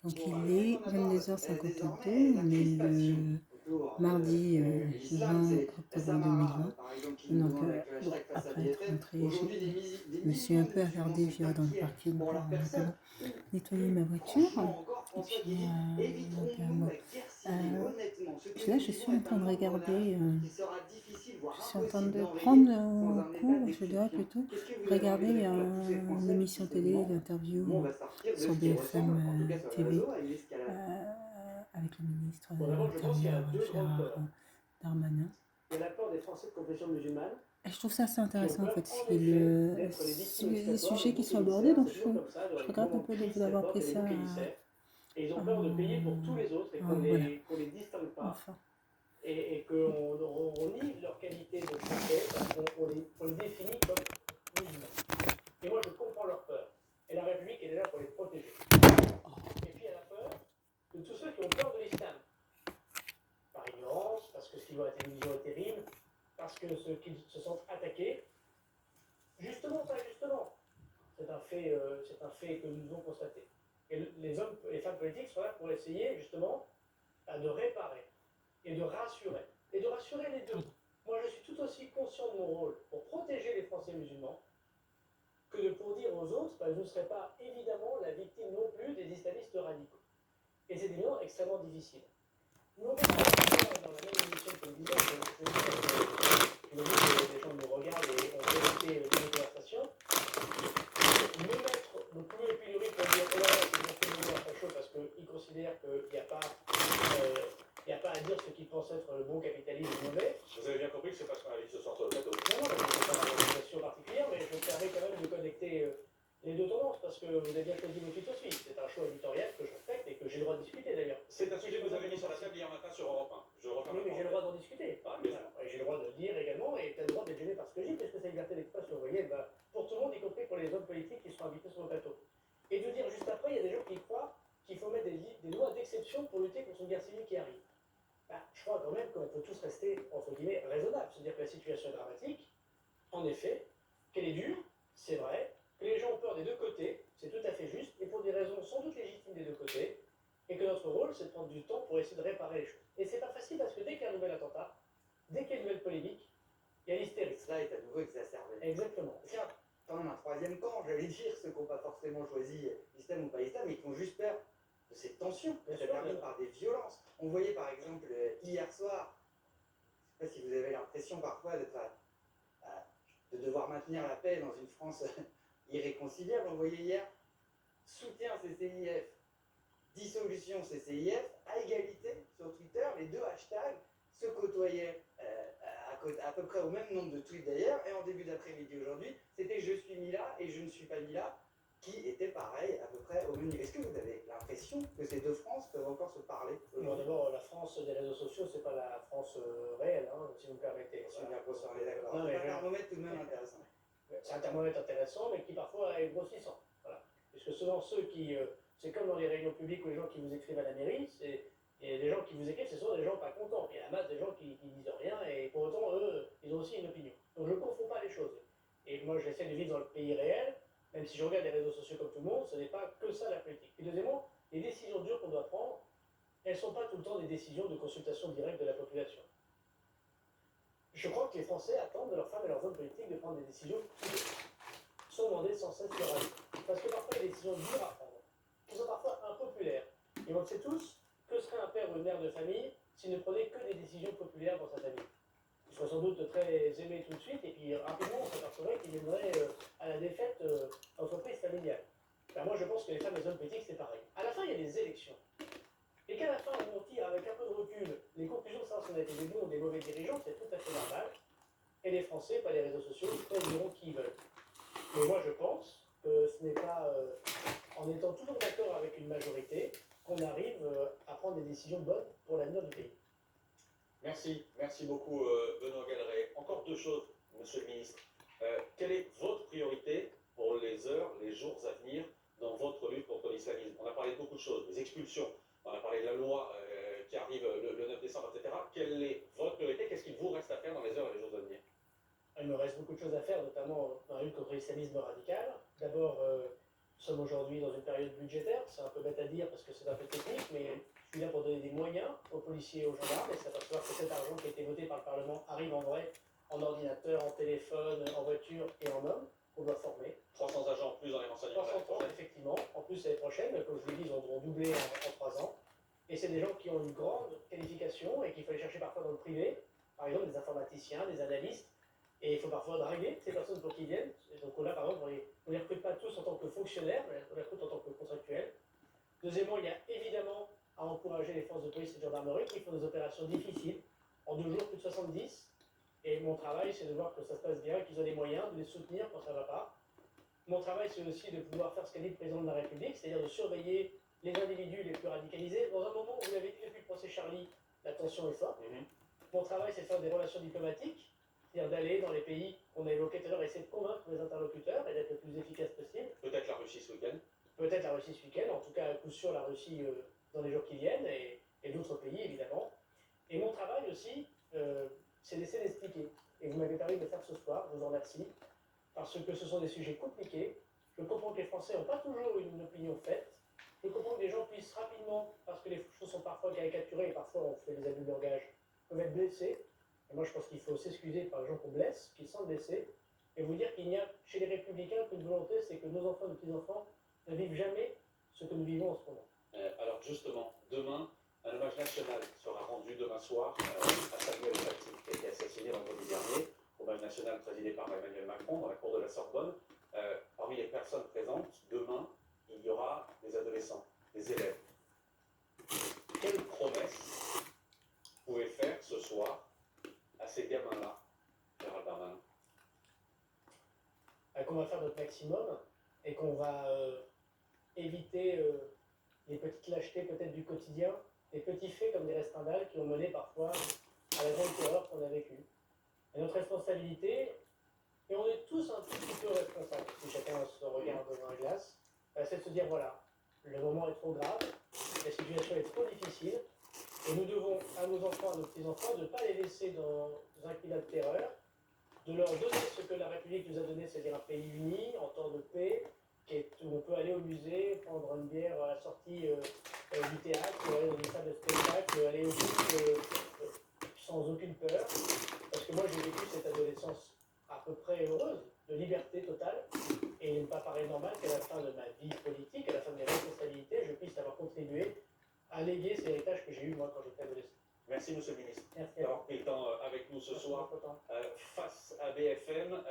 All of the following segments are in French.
Donc Bon, il donc est on aborde 22h52, désormais la on est crispation le autour mardi de l'islam. 20 C'est octobre Samara, 2020. par exemple, qui nous Donc demande avec le bon, hashtag face à après être BFM. rentrée, Aujourd'hui, des je me suis un millions de peu musulmans attardée, sont je dirais, dans le inquiets parking pour pour leur personne. notamment Ou nettoyer plus ma voiture. franchement encore, Et François puis, qui dit donc, éviterons-nous bon, la guerre civile? euh, Honnêtement, ce que là, nous je vivons suis en est train un de engrenage regarder, qui sera difficile, je voire suis en train impossible de d'enrayer prendre sans un état cours, je dirais d'exception. plutôt, Qu'est-ce que vous avez envie de regarder répondre à tous ces une Français qui émission se télé, demandent l'interview comment on va sortir de sur ce qui ressemble, en tout cas BFM sur les TV, réseaux, à une escalade? avec le ministre Bon, de d'abord, je pense qu'il y a l'Intérieur, deux grandes Gérard peurs. Darmanin. Il y a la peur des Français de confession musulmane Et je trouve ça assez qui ont intéressant en peur, fait, en c'est effet, d'être les victimes les expiatoires, le sujets qui bouc sont abordés, émissaire. donc C'est toujours comme ça, dans je les regrette un moments de peu de crise vous très avoir forte, pris il y a des ça boucs émissaires. Et ils ont peur de payer pour tous en... les autres et qu'on voilà, les distingue pas. enfin. Et qu'on nie leur qualité de Français parce qu'on les définit comme musulmans. Et moi, je comprends leur peur. Et la République est là pour les protéger. Et puis, il y a la peur de tous ceux qui ont peur de l'islam. Par ignorance, parce que ce qu'ils voient à la télévision est terrible, parce que ceux qui se sentent attaqués, justement, pas justement. C'est un fait que nous devons constater. Et les hommes et les femmes politiques sont là pour essayer, justement, de réparer et de rassurer. Et de rassurer les deux. Moi, je suis tout aussi conscient de mon rôle pour protéger les Français musulmans que de pour dire aux autres, je ne serai pas évidemment la victime non plus des islamistes radicaux. Et c'est évidemment extrêmement difficile. Non, dans la même émission que nous disons, je me dis que les gens nous regardent et ont connecté une conversation, me mettre le plus épilurique pour dire oh là là, c'est bien fait de chaud parce qu'ils considèrent qu'il n'y a pas à dire ce qu'ils pensent être le bon capitalisme mauvais. Vous avez bien compris que c'est parce qu'on a dit ce soir sur le plateau. Non, non, c'est pas une organisation particulière, mais je me permets quand même de connecter les deux tendances parce que vous avez bien choisi vos titres aussi. C'est un choix éditorial que je respecte et que j'ai le droit de discuter d'ailleurs. C'est un sujet que vous avez mis sur la table hier matin sur Europe 1. Je referme. Oui, mais j'ai le droit d'en discuter. Ah, bien sûr. J'ai le droit de le dire également et tu as le droit d'être gêné par ce que je dis parce que c'est liberté d'expression. Vous voyez, pour tout le monde, y compris pour les hommes politiques qui sont invités sur le plateau. Et de dire juste après, il y a des gens qui croient qu'il faut mettre des lois d'exception pour lutter contre une guerre civile qui arrive. Je crois quand même qu'on peut tous rester, entre guillemets, raisonnables. C'est-à-dire que la situation est dramatique, en effet, qu'elle est dure, c'est vrai, que les gens ont peur des deux côtés, c'est tout à fait juste, et pour des raisons sans doute légitimes des deux côtés, et que notre rôle, c'est de prendre du temps pour essayer de réparer les choses. Et c'est pas facile parce que dès qu'il y a un nouvel attentat, dès qu'il y a une nouvelle polémique, il y a l'hystérie. Cela est à nouveau exacerbé. Exactement. Tiens, quand même un troisième camp, j'allais dire, ceux qui n'ont pas forcément choisi l'islam ou pas l'islam, mais qui ont juste peur de cette tension, que ça termine par des violences. On voyait par exemple hier soir, je ne sais pas si vous avez l'impression parfois de devoir maintenir la paix dans une France irréconciliable. On voyait hier soutien CCIF, dissolution CCIF, à égalité sur Twitter, les deux hashtags se côtoyaient à peu près au même nombre de tweets d'ailleurs, et en début d'après-midi aujourd'hui, c'était je suis mis là et je ne suis pas mis là, qui était pareil à peu près au même niveau. Est-ce que vous avez l'impression que ces deux France peuvent encore se parler? Bon, d'abord, la France des réseaux sociaux, c'est pas la France réelle, hein, si vous me permettez. Si voilà. On est d'accord. C'est un thermomètre tout de même intéressant. C'est un thermomètre intéressant, mais qui parfois est grossissant. Voilà. Puisque souvent ceux qui... c'est comme dans les réunions publiques ou les gens qui vous écrivent à la mairie, et les gens qui vous écrivent, c'est souvent des gens pas contents. Il y a la masse des gens qui disent rien, et pour autant, eux, ils ont aussi une opinion. Donc je ne confonds pas les choses. Et moi, j'essaie de vivre dans le pays réel, même si je regarde les réseaux sociaux comme tout le monde, ce n'est pas que ça la politique. Et deuxièmement, les décisions dures qu'on doit prendre, elles ne sont pas tout le temps des décisions de consultation directe de la population. Je crois que les Français attendent de leurs femmes et leurs hommes politiques de prendre des décisions sans demander sans cesse leur avis. Parce que parfois, il y a des décisions dures à prendre, qui sont parfois impopulaires. Et on le sait tous, que serait un père ou une mère de famille s'il ne prenait que des décisions populaires dans sa famille? Il serait sans doute très aimé tout de suite, et puis rapidement, on s'apercevrait qu'il viendrait à la défaite d'entreprise familiale. Moi, je pense que les femmes et les hommes politiques, c'est pareil. À la fin, il y a des élections. Et qu'à la fin, on tire avec un peu de recul les conclusions de savoir si on a été des bons ou des mauvais dirigeants, c'est tout à fait normal. Et les Français, pas les réseaux sociaux, ils diront qui ils veulent. Mais moi, je pense que ce n'est pas en étant toujours d'accord avec une majorité qu'on arrive à prendre des décisions bonnes pour l'avenir du pays. Merci beaucoup Benoît Galeret. Encore deux choses, Monsieur le Ministre. Quelle est votre priorité pour les heures, les jours à venir dans votre lutte contre l'islamisme? On a parlé de beaucoup de choses, des expulsions, on a parlé de la loi qui arrive le 9 décembre, etc. Quelle est votre priorité? Qu'est-ce qu'il vous reste à faire dans les heures et les jours à venir? Il me reste beaucoup de choses à faire, notamment dans la lutte contre l'islamisme radical. D'abord, sommes aujourd'hui dans une période budgétaire, c'est un peu bête à dire parce que c'est un peu technique, mais je suis là pour donner des moyens aux policiers et aux gendarmes et s'apercevoir que cet argent qui a été voté par le Parlement arrive en vrai, en ordinateur, en téléphone, en voiture et en hommes, qu'on doit former. 300 agents en plus dans les renseignements. 300 effectivement. En plus, l'année prochaine, comme je l'ai dit, ils vont doubler en 3 ans. Et c'est des gens qui ont une grande qualification et qu'il faut aller chercher parfois dans le privé, par exemple des informaticiens, des analystes. Et il faut parfois draguer ces personnes pour qu'ils viennent. Et donc là, par exemple, on ne les recrute pas tous en tant que fonctionnaires, mais on les recrute en tant que contractuels. Deuxièmement, il y a évidemment à encourager les forces de police et de gendarmerie qui font des opérations difficiles. En 2 jours, plus de 70. Et mon travail, c'est de voir que ça se passe bien, qu'ils ont les moyens, de les soutenir quand ça ne va pas. Mon travail, c'est aussi de pouvoir faire ce qu'a dit le président de la République, c'est-à-dire de surveiller les individus les plus radicalisés. Dans un moment où vous l'avez dit depuis le procès Charlie, la tension est forte. Mon travail, c'est de faire des relations diplomatiques, c'est-à-dire d'aller dans les pays qu'on a évoqués tout à l'heure, essayer de convaincre les interlocuteurs et d'être le plus efficace possible. Peut-être la Russie ce week-end. Peut-être la Russie ce week-end, en tout cas à coup sûr la Russie dans les jours qui viennent, et d'autres pays évidemment. Et mon travail aussi, c'est d'essayer d'expliquer. Et vous m'avez permis de le faire ce soir, je vous en remercie, parce que ce sont des sujets compliqués. Je comprends que les Français n'ont pas toujours une opinion faite. Je comprends que les gens puissent rapidement, parce que les choses sont parfois caricaturées et parfois on fait des abus de langage, peuvent être blessés. Et moi je pense qu'il faut s'excuser par les gens qu'on blesse, qu'ils se sentent blessés, et vous dire qu'il n'y a chez les Républicains qu'une volonté, c'est que nos enfants et nos petits-enfants ne vivent jamais ce que nous vivons en ce moment. Alors justement, demain, un hommage national sera rendu demain soir à Samuel Paty, qui a été assassiné vendredi dernier. Hommage national présidé par Emmanuel Macron dans la cour de la Sorbonne. Parmi les personnes présentes, demain, il y aura des adolescents, des élèves. Quelle promesse vous pouvez faire ce soir à ces gamins-là, Gérald Darmanin? Qu'on va faire notre maximum et qu'on va éviter les petites lâchetés peut-être du quotidien, des petits faits comme des restringales qui ont mené parfois à la grande terreur qu'on a vécue. Et notre responsabilité, et on est tous un petit peu responsables, si chacun se regarde devant la glace, c'est de se dire voilà, le moment est trop grave, la situation est trop difficile, et nous devons à nos enfants, à nos petits-enfants, de ne pas les laisser dans un climat de terreur, de leur donner ce que la République nous a donné, c'est-à-dire un pays uni, en temps de paix, où on peut aller au musée, prendre une bière à la sortie du théâtre, aller dans une salle de spectacle, aller au bout sans aucune peur. Parce que moi j'ai vécu cette adolescence à peu près heureuse, de liberté totale, et il ne pas paraît normal qu'à la fin de ma vie politique, à la fin de mes responsabilités, je puisse avoir contribué à léguer cet héritage que j'ai eu moi quand j'étais adolescent. Merci Monsieur le Ministre Merci d'avoir pris le temps avec nous ce soir. Face à BFM,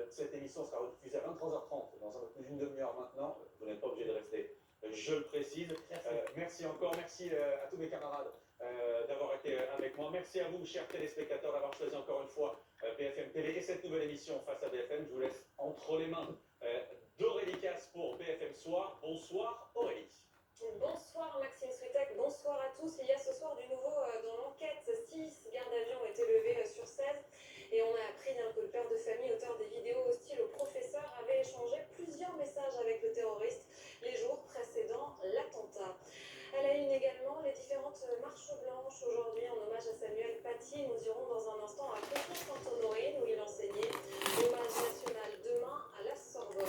cette émission sera diffusée à 23h30, dans un peu plus d'une demi-heure maintenant. Vous n'êtes pas obligé de rester, je le précise. Merci encore, merci à tous mes camarades d'avoir été avec moi. Merci à vous, chers téléspectateurs, d'avoir choisi encore une fois BFM TV et cette nouvelle émission Face à BFM. Je vous laisse entre les mains d'Aurélie Casse pour BFM Soir. Bonsoir Aurélie. Bonsoir Maxime Switek, bonsoir à tous. Il y a ce soir du nouveau dans l'enquête. 6 gardes à vue ont été levés sur 16 et on a appris que le père de famille, auteur des vidéos hostiles au professeur, avait échangé plusieurs messages avec le terroriste les jours précédant l'attentat. À la une également, les différentes marches blanches aujourd'hui en hommage à Samuel Paty. Nous irons dans un instant à Conflans-Sainte-Honorine où il enseignait. Hommage national demain à la Sorbonne.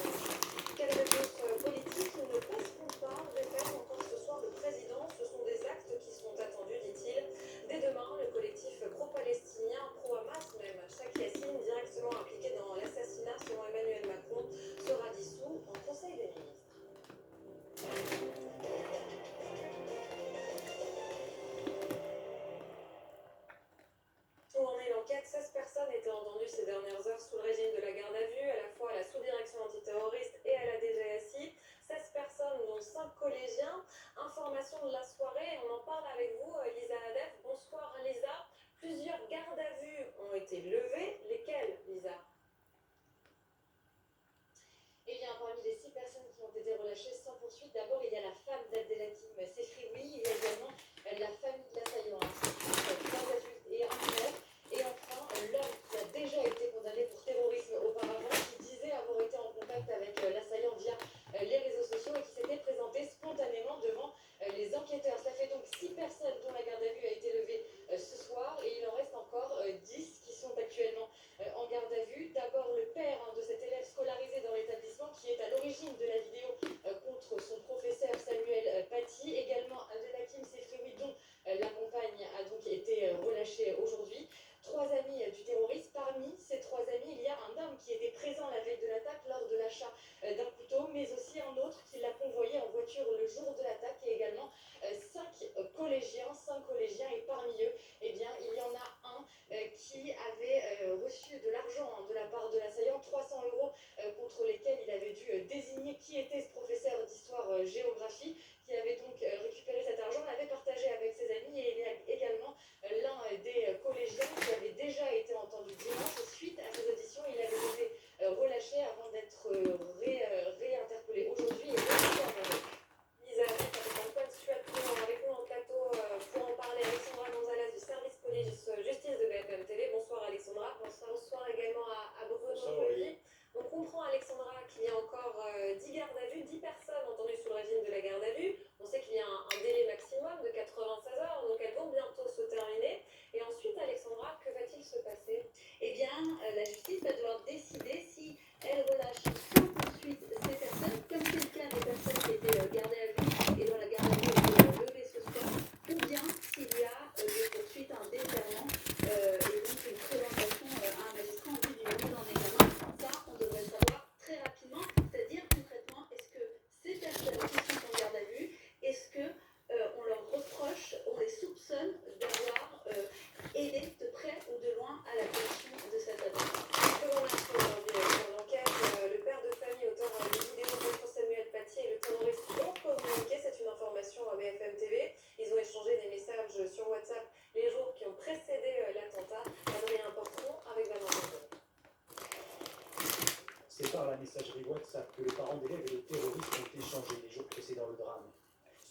Quelle réponse politique ne passeront pas, répète encore ce soir le président. Ce sont des actes qui sont attendus, dit-il. Dès demain, le collectif pro-palestinien, pro-Hamas même, Chak Yassine, directement impliqué dans l'assassinat selon Emmanuel Macron, sera dissous en Conseil des ministres. Où en est l'enquête? 16 personnes étaient entendues ces dernières heures sous le régime de la garde à vue, à la fois à la sous-direction antiterroriste et à la DGSI. 16 personnes, dont 5 collégiens. Information de la soirée, on en parle avec vous, Lisa Hadef. Bonsoir Lisa. Plusieurs gardes à vue ont été levées. Lesquelles, Lisa? Eh bien, parmi les 6 personnes qui ont été relâchées sans poursuite, d'abord il y a la femme d'Abdelatim Sefrioui, il y a également la famille de l'assaillant, trois adultes et un mineur, et enfin l'homme qui a déjà été condamné pour terrorisme auparavant, qui disait avoir été en contact avec l'assaillant via les réseaux sociaux et qui s'était présenté spontanément devant les enquêteurs.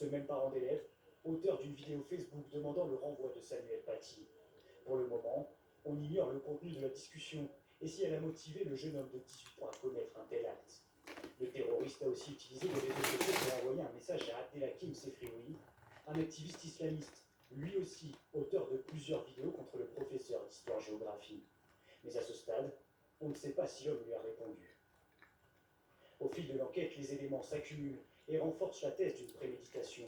Ce même parent d'élève, auteur d'une vidéo Facebook demandant le renvoi de Samuel Paty. Pour le moment, on ignore le contenu de la discussion et si elle a motivé le jeune homme de 18 ans à commettre un tel acte. Le terroriste a aussi utilisé les réseaux sociaux pour envoyer un message à Abdelhakim Sefrioui, un activiste islamiste, lui aussi auteur de plusieurs vidéos contre le professeur d'histoire-géographie. Mais à ce stade, on ne sait pas si l'homme lui a répondu. Au fil de l'enquête, les éléments s'accumulent et renforcent la thèse d'une préméditation.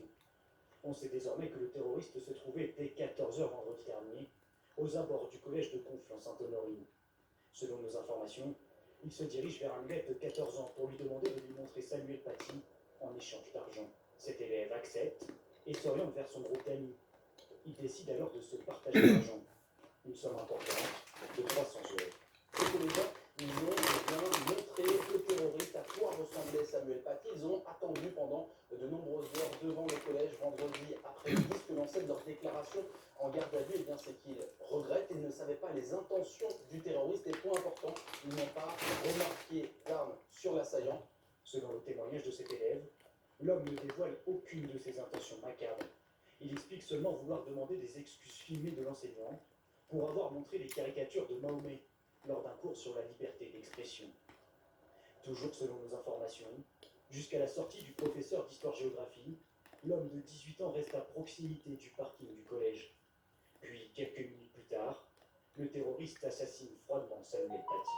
On sait désormais que le terroriste se trouvait dès 14 h vendredi dernier aux abords du collège de Conflans-Sainte-Honorine. Selon nos informations, il se dirige vers un élève de 14 ans pour lui demander de lui montrer Samuel Paty en échange d'argent. Cet élève accepte et s'oriente vers son groupe d'amis. Il décide alors de se partager l'argent, une somme importante de 300 €. Et que les gens, ils ont bien montré au terroriste à quoi ressemblait Samuel Paty. Ils ont attendu pendant de nombreuses heures devant le collège vendredi après-midi. Ce que l'on sait de leur déclaration en garde à vue, eh bien, c'est qu'ils regrettent et ne savaient pas les intentions du terroriste. Et point important, ils n'ont pas remarqué d'armes sur l'assaillant. Selon le témoignage de cet élève, l'homme ne dévoile aucune de ses intentions macabres. Il explique seulement vouloir demander des excuses filmées de l'enseignant pour avoir montré les caricatures de Mahomet lors d'un cours sur la liberté d'expression. Toujours selon nos informations, jusqu'à la sortie du professeur d'histoire-géographie, l'homme de 18 ans reste à proximité du parking du collège. Puis, quelques minutes plus tard, le terroriste assassine froidement Samuel Paty.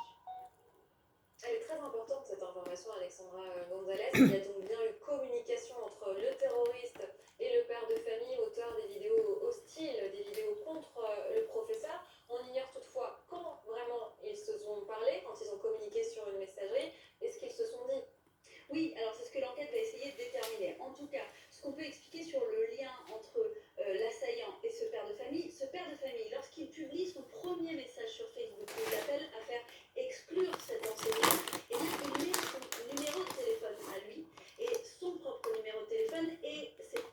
Elle est très importante cette information, Alexandra Gonzalez. Il y a donc bien eu communication entre le terroriste et le père de famille, auteur des vidéos hostiles, des vidéos contre le professeur. On ignore toutefois quand vraiment ils se sont parlé, quand ils ont communiqué sur une messagerie, et ce qu'ils se sont dit. Oui, alors c'est ce que l'enquête va essayer de déterminer. En tout cas, ce qu'on peut expliquer sur le lien entre l'assaillant et ce père de famille, lorsqu'il publie son premier message sur Facebook, il appelle à faire exclure cet enseignant, et bien il met son numéro de téléphone à lui, et son propre numéro de téléphone, et c'est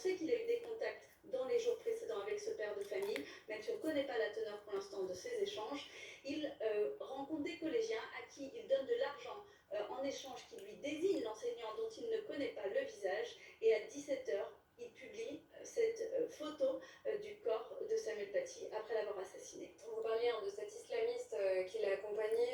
sait qu'il a eu des contacts dans les jours précédents avec ce père de famille, même si on ne connaît pas la teneur pour l'instant de ces échanges. Il rencontre des collégiens à qui il donne de l'argent en échange qui lui désigne l'enseignant dont il ne connaît pas le visage. Et à 17h, il publie cette photo du corps de Samuel Paty après l'avoir assassiné. Vous parliez de cet islamiste qui l'a accompagné,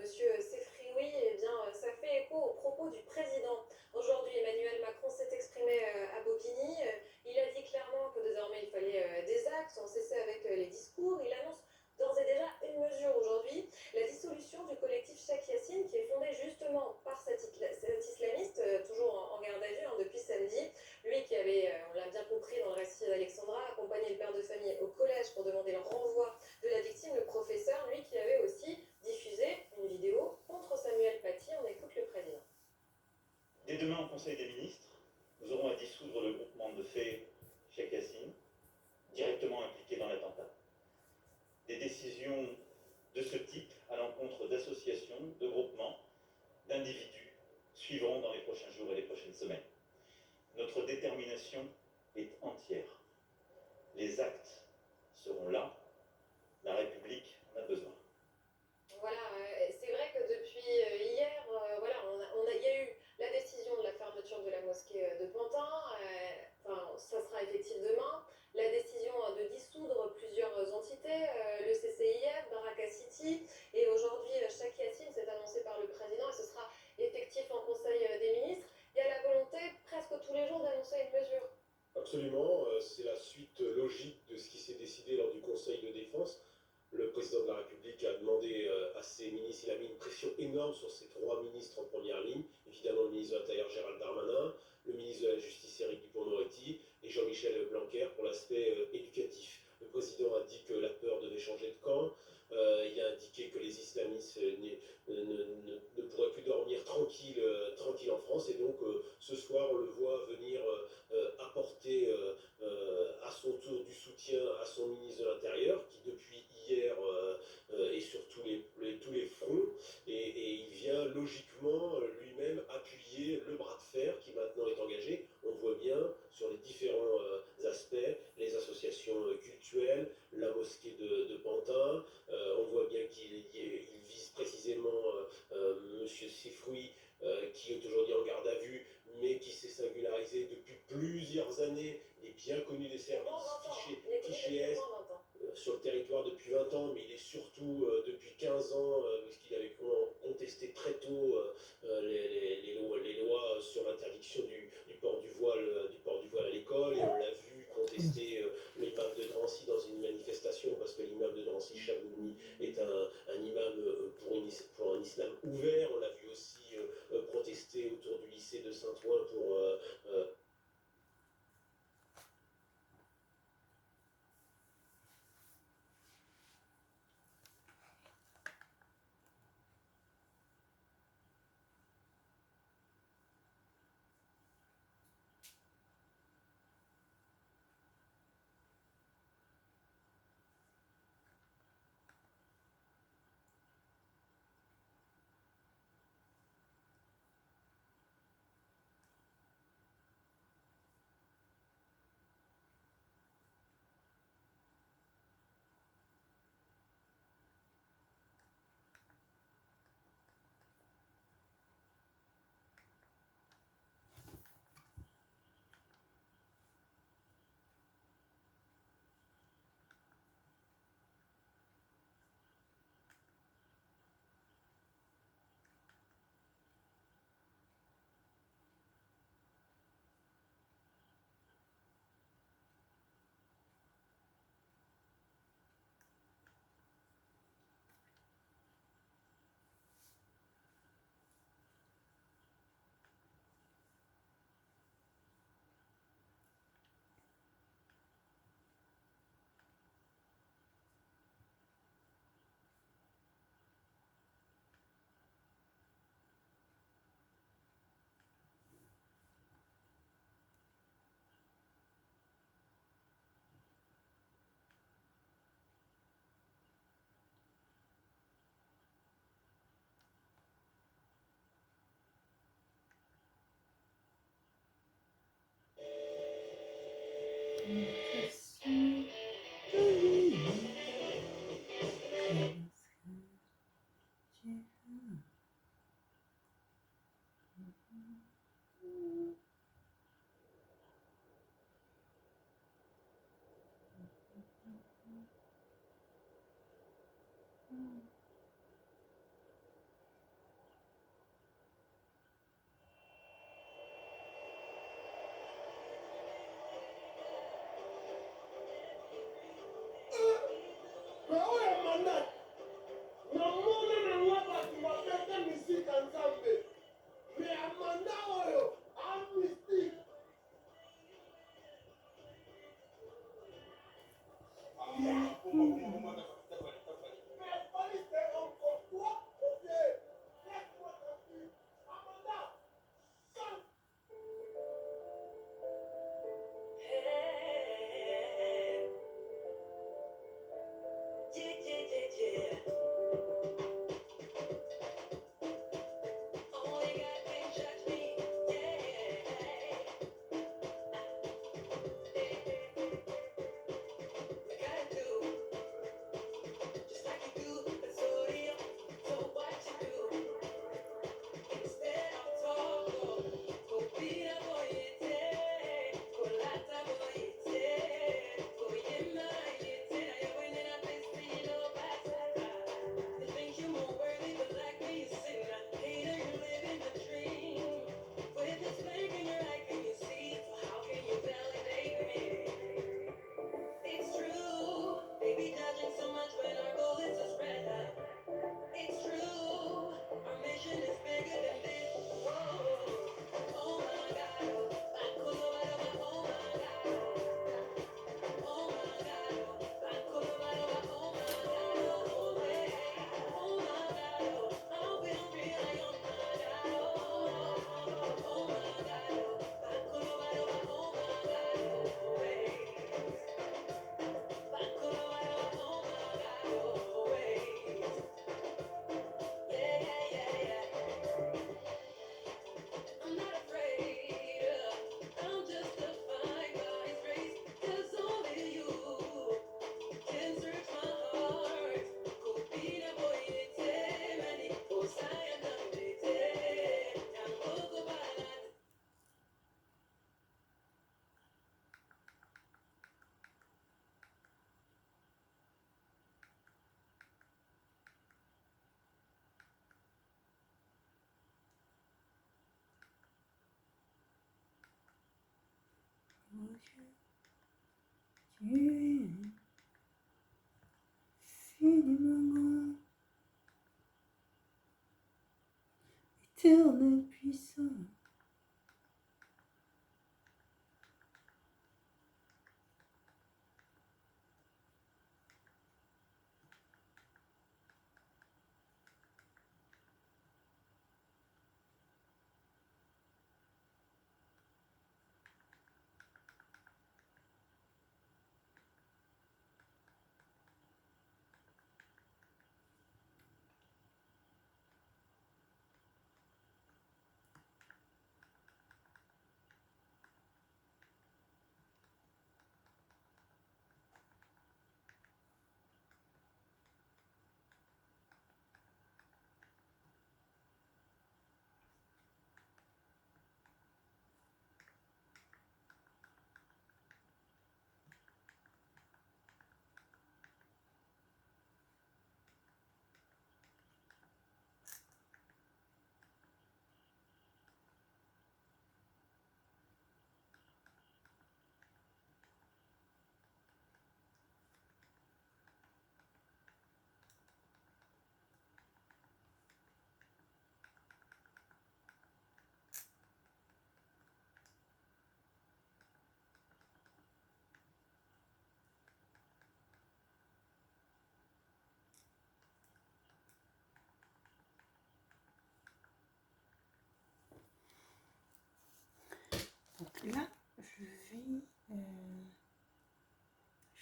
Monsieur Sefrioui. Eh bien, ça fait écho aux propos du président. Aujourd'hui, Emmanuel Macron s'est exprimé à Bobigny. Il a dit clairement que désormais il fallait des actes, on cessait avec les discours. Il annonce d'ores et déjà une mesure aujourd'hui, la dissolution du collectif Cheikh Yassine, qui est fondé justement par cet islamiste, toujours en garde à vue depuis samedi. Lui qui avait, on l'a bien compris dans le récit d'Alexandra, accompagné le père de famille au collège pour demander le renvoi de la victime, le professeur, lui qui avait aussi diffusé une vidéo contre Samuel Paty. On écoute le président. Dès demain au Conseil des ministres, nous aurons à dissoudre le groupement de faits Cheikh Yassine, directement impliqué dans l'attentat. Des décisions de ce type à l'encontre d'associations, de groupements, d'individus suivront dans les prochains jours et les prochaines semaines. Notre détermination est entière. Les actes seront là. La République en a besoin. Voilà, c'est vrai que depuis hier, voilà, il y a eu la décision de la fermeture de la mosquée de Pantin. Enfin, ça sera effectif demain. La décision de dissoudre plusieurs entités, le CCIF, Baraka City, et aujourd'hui Cheikh Yassine, c'est annoncé par le président et ce sera effectif en Conseil des ministres. Il y a la volonté presque tous les jours d'annoncer une mesure. Absolument, c'est la suite logique de ce qui s'est décidé lors du Conseil de défense. Le président de la République a demandé à ses ministres, il a mis une pression énorme sur ses 3 ministres en première ligne, évidemment le ministre de l'Intérieur Gérald Darmanin, le ministre de la Justice Éric Dupond-Moretti et Jean-Michel Blanquer pour l'aspect éducatif. Le président a dit que la peur devait changer de camp, il a indiqué que les islamistes ne pourraient plus dormir tranquille en France et donc ce soir on le voit venir apporter à son tour du soutien à son ministre de l'Intérieur qui depuis hier est sur tous les fronts et il vient logiquement lui-même appuyer le bras de fer qui maintenant est engagé. On voit bien sur les différents aspects, les associations cultuelles, la mosquée de Pantin, on voit bien qu'il vise précisément Monsieur Sefrioui qui est aujourd'hui en garde à vue mais qui s'est singularisé depuis plusieurs années, il est bien connu des services, fiché S, sur le territoire depuis 20 ans, mais il est surtout depuis 15 ans, parce qu'il avait contesté très tôt les lois sur l'interdiction du port du voile à l'école, et on l'a vu contester l'imam de Drancy dans une manifestation, parce que l'imam de Drancy, Chabouni, est un imam pour un islam ouvert. On l'a vu aussi protester autour du lycée de Saint-Ouen pour Tu es infiniment grand, éternel puissant. Donc là, je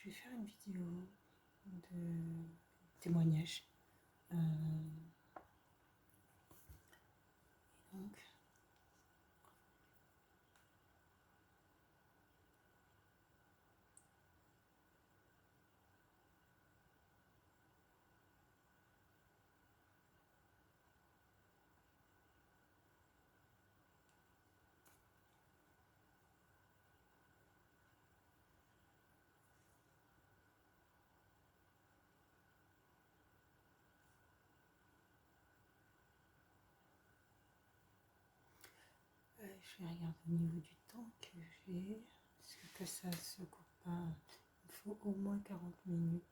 vais faire une vidéo de témoignage. Donc, Je vais regarder au niveau du temps que j'ai. Parce que ça se coupe pas. Il faut au moins 40 minutes.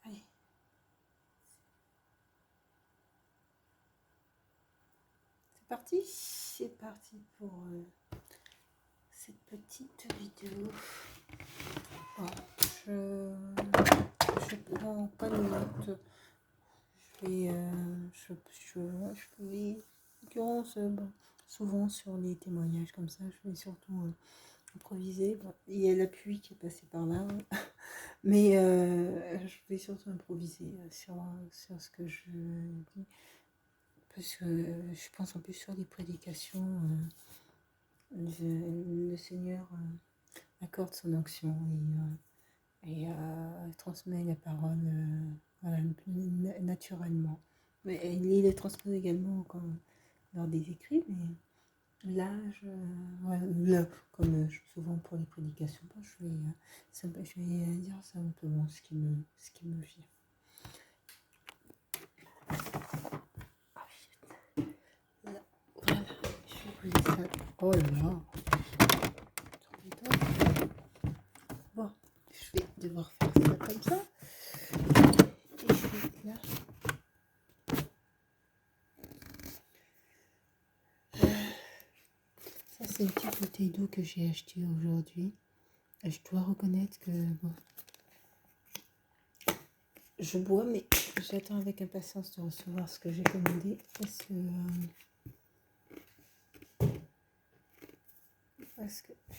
Allez. C'est parti pour cette petite vidéo. Bon, je prends pas de notes. Je vais souvent sur les témoignages comme ça, je vais surtout improviser. Bon, il y a la pluie qui est passée par là, mais je vais surtout improviser sur ce que je dis. Parce que je pense en plus sur les prédications, le Seigneur accorde son onction et transmet la parole voilà, naturellement. Mais il les transmet également lors des écrits, mais là, comme souvent pour les prédications, je vais dire simplement ce qui me vient. Voilà, je vais vous ça. Oh là là. Bon, je vais devoir faire ça comme ça. Et je vais là. Ça, c'est une petite bouteille d'eau que j'ai achetée aujourd'hui. Je dois reconnaître que bon, je bois, mais j'attends avec impatience de recevoir ce que j'ai commandé parce que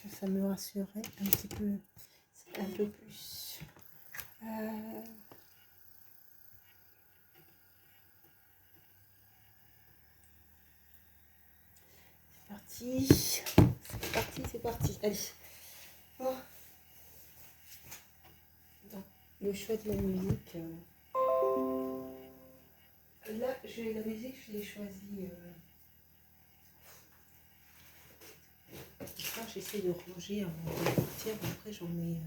ça me rassurerait un petit peu, un peu plus. C'est parti. Allez. Oh. Donc, le choix de la musique. Là, la musique, je l'ai choisie. J'essaie de ranger avant de partir. Après, j'en mets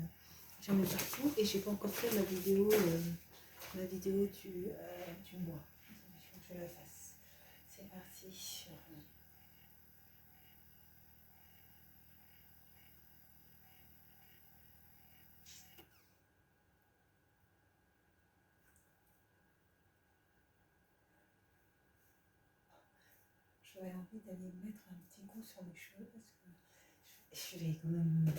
partout. Et j'ai pas encore fait ma vidéo du mois. Il faut que je la fasse. C'est parti. J'aurais envie d'aller mettre un petit coup sur mes cheveux parce que je vais quand même